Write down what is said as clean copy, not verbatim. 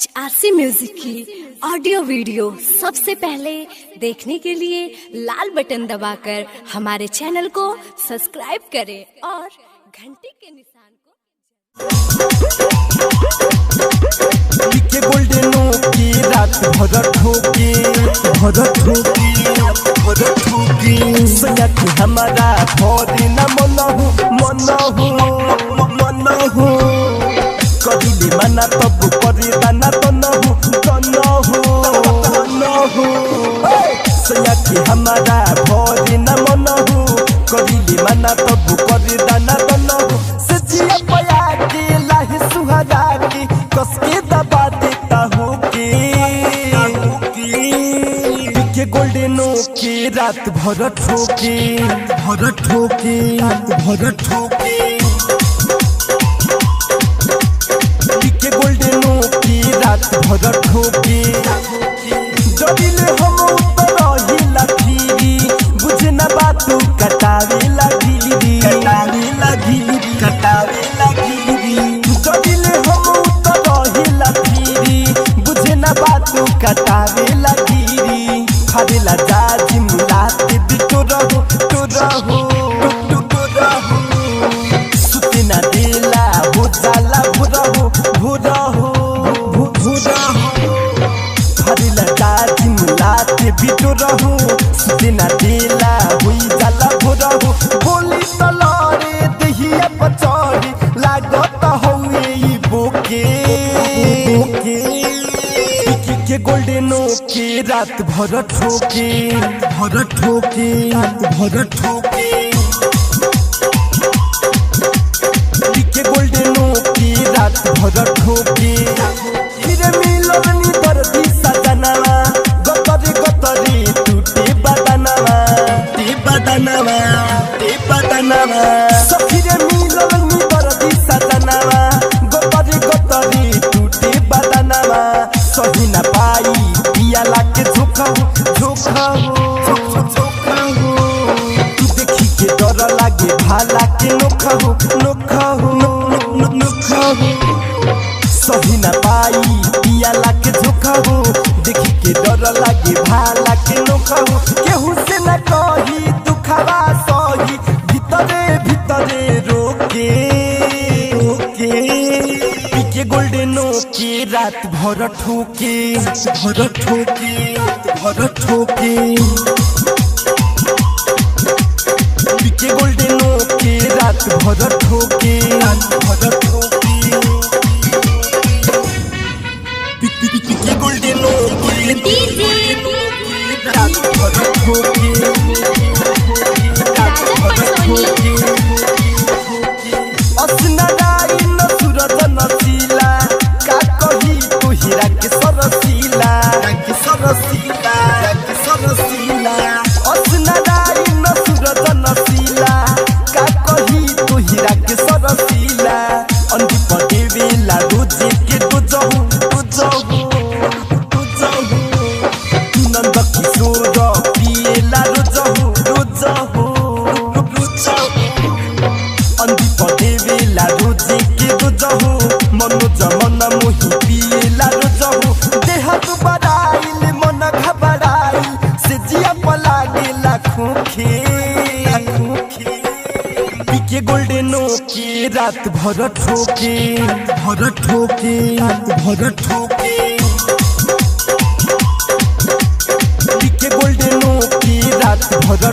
HRC music की audio video सबसे पहले देखने के लिए लाल बटन दबाकर हमारे चैनल को सब्सक्राइब करें और घंटी के निशान के गोल्डनो की रात भर ठोकी सया की हमारा भोरी न मनहु कदिले मना तब करे दाना तनहु सया की हमारा भोरी न मनहु कदिले मना तब करे दाना तनहु सजिया पया के लाही सुहारा के कसके दबा देता हूँ के गोल्डनो की रात भर ठोके के गोल्डनो की रात भर ठोके जदिले हम उतर हिला फिरी बुझे न बातू कटावे लगी जदिले हम उतर हिला फिरी बुझे न बातू कटावे लगी खादेला जाजी मुलाते बिटो रहो सुतना देला भुजाला भुरहो खादेला जाजी मुलाते बिटो रहो सुतना देला भुजाला भुरहो बोली तलरे दहिया पचड़ी लागत हौए ई बोके के गोल्डनो की रात भर ठोके के गोल्डनो की रात भर ठोके फिर मिलनी दर्दी सजनवा गतरे टूटे बदनवा सफिर मिलनी दर्दी सजनवा गतरे टूटे बदनवा सही न पाई पिया लाके झोंकाहू तू देखी के डर लागे भाला के नोखाहू सही न पाई पिया लाके झोंकाहू देखी के डर लागे भाला के नोखाहू केहू से न कही दुखवा सही भीतरे रोके के गोल्डनो की रात भर ठोके के गोल्डनो की रात भर ठोके के गोल्डनो की रात भर ठोके के गोल्डनो की रात भर ठोके के गोल्डनो की रात भर